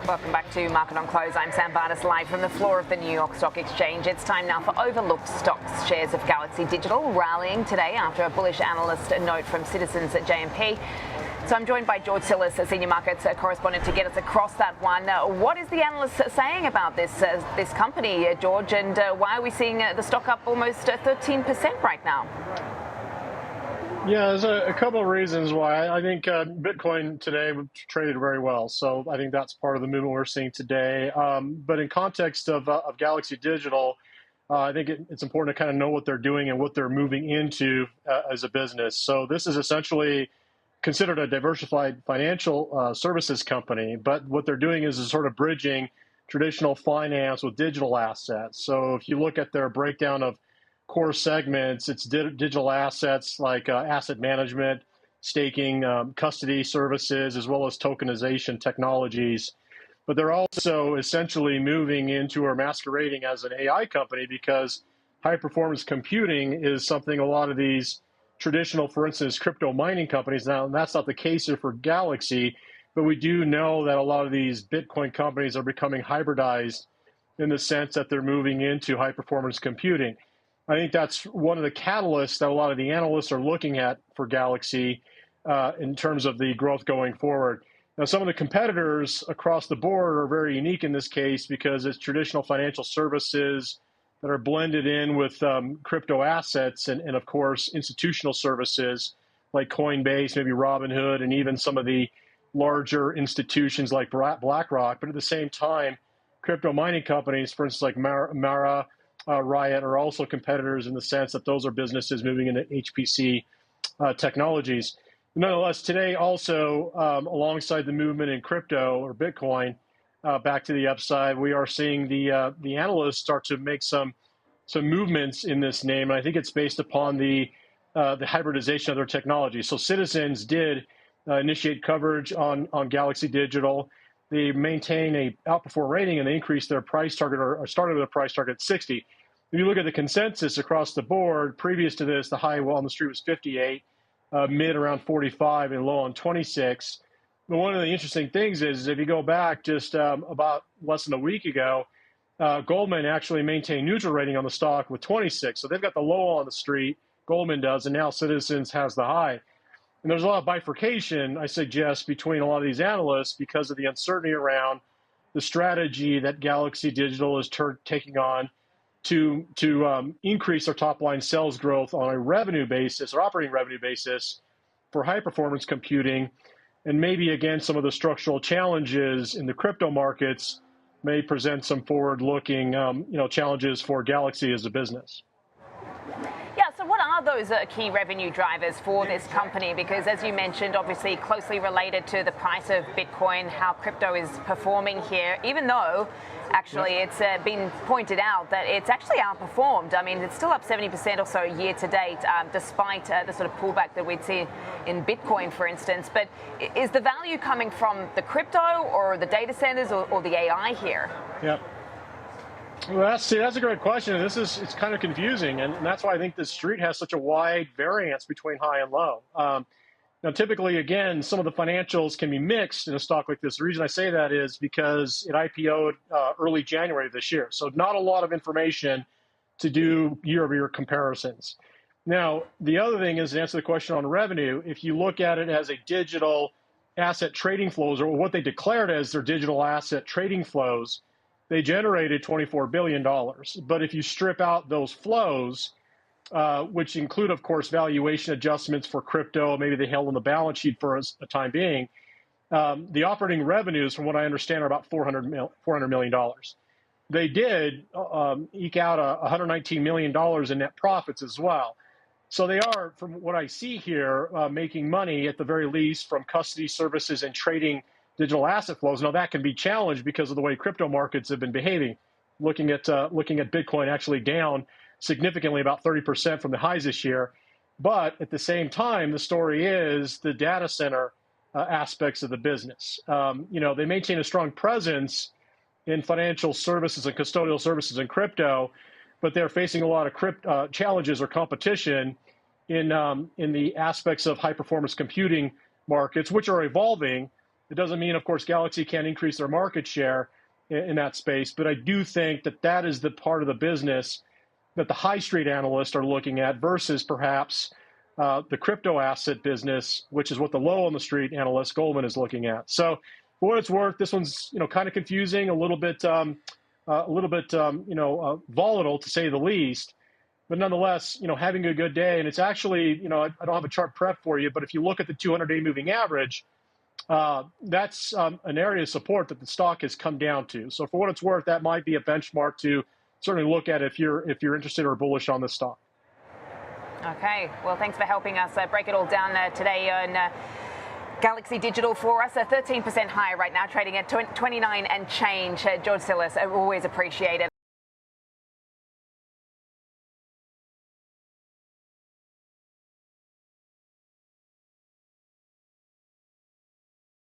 Welcome back to Market on Close. I'm Sam Barnes, live from the floor of the New York Stock Exchange. It's time now for overlooked stocks. Shares of Galaxy Digital rallying today after a bullish analyst note from Citizens at JMP. So I'm joined by George Tsilis, a senior markets correspondent, to get us across that one. What is the analyst saying about this company, George, and why are we seeing the stock up almost 13% right now? Yeah, there's a couple of reasons why. I think Bitcoin today traded very well. So I think that's part of the movement we're seeing today. But in context of Galaxy Digital, I think it's important to kind of know what they're doing and what they're moving into as a business. So this is essentially considered a diversified financial services company. But what they're doing is sort of bridging traditional finance with digital assets. So if you look at their breakdown of core segments, it's digital assets like asset management, staking, custody services, as well as tokenization technologies. But they're also essentially moving into or masquerading as an AI company because high performance computing is something a lot of these traditional, for instance, crypto mining companies. Now, that's not the case here for Galaxy, but we do know that a lot of these Bitcoin companies are becoming hybridized in the sense that they're moving into high performance computing. I think that's one of the catalysts that a lot of the analysts are looking at for Galaxy in terms of the growth going forward. Now, some of the competitors across the board are very unique in this case because it's traditional financial services that are blended in with crypto assets and, of course, institutional services like Coinbase, maybe Robinhood, and even some of the larger institutions like BlackRock. But at the same time, crypto mining companies, for instance, like Mara, Riot, are also competitors in the sense that those are businesses moving into HPC technologies. Nonetheless, today also, alongside the movement in crypto or Bitcoin back to the upside, we are seeing the analysts start to make some movements in this name, and I think it's based upon the hybridization of their technology. So Citizens did initiate coverage on Galaxy Digital. They maintain a outperform rating, and they increased their price target or started with a price target at 60. If you look at the consensus across the board, previous to this, the high on the street was 58, mid around 45, and low on 26. But one of the interesting things is if you go back just about less than a week ago, Goldman actually maintained neutral rating on the stock with 26. So they've got the low on the street, Goldman does, and now Citizens has the high. And there's a lot of bifurcation, I suggest, between a lot of these analysts because of the uncertainty around the strategy that Galaxy Digital is taking on to increase their top line sales growth on a revenue basis or operating revenue basis for high performance computing. And maybe, again, some of the structural challenges in the crypto markets may present some forward-looking challenges for Galaxy as a business. So what are those key revenue drivers for this company? Because as you mentioned, obviously closely related to the price of Bitcoin, how crypto is performing here, even though actually it's been pointed out that it's actually outperformed. I mean, it's still up 70% or so year to date, despite the sort of pullback that we'd see in Bitcoin, for instance. But is the value coming from the crypto or the data centers or the AI here? Yep. Well, that's a great question. It's kind of confusing, and that's why I think the street has such a wide variance between high and low. Now, typically, again, some of the financials can be mixed in a stock like this. The reason I say that is because it IPO'd early January of this year, so not a lot of information to do year-over-year comparisons. Now, the other thing is to answer the question on revenue. If you look at it as a digital asset trading flows, or what they declared as their digital asset trading flows, they generated $24 billion. But if you strip out those flows, which include, of course, valuation adjustments for crypto, maybe they held on the balance sheet for a time being, the operating revenues, from what I understand, are about $400 million. They did eke out $119 million in net profits as well. So they are, from what I see here, making money at the very least from custody services and trading digital asset flows. Now that can be challenged because of the way crypto markets have been behaving. Looking at Bitcoin actually down significantly, about 30% from the highs this year. But at the same time, the story is the data center aspects of the business. They maintain a strong presence in financial services and custodial services in crypto, but they're facing a lot of challenges or competition in the aspects of high performance computing markets, which are evolving. It doesn't mean, of course, Galaxy can't increase their market share in that space, but I do think that that is the part of the business that the high street analysts are looking at versus perhaps the crypto asset business, which is what the low on the street analyst Goldman is looking at. So for what it's worth, this one's kind of confusing, a little bit volatile to say the least. But nonetheless, having a good day. And it's actually, I don't have a chart prep for you, but if you look at the 200-day moving average, that's an area of support that the stock has come down to. So for what it's worth, that might be a benchmark to certainly look at if you're interested or bullish on this stock. Okay, well, thanks for helping us break it all down today on Galaxy Digital for us. 13% higher right now, trading at 29 and change. George Tsilis, always appreciate it.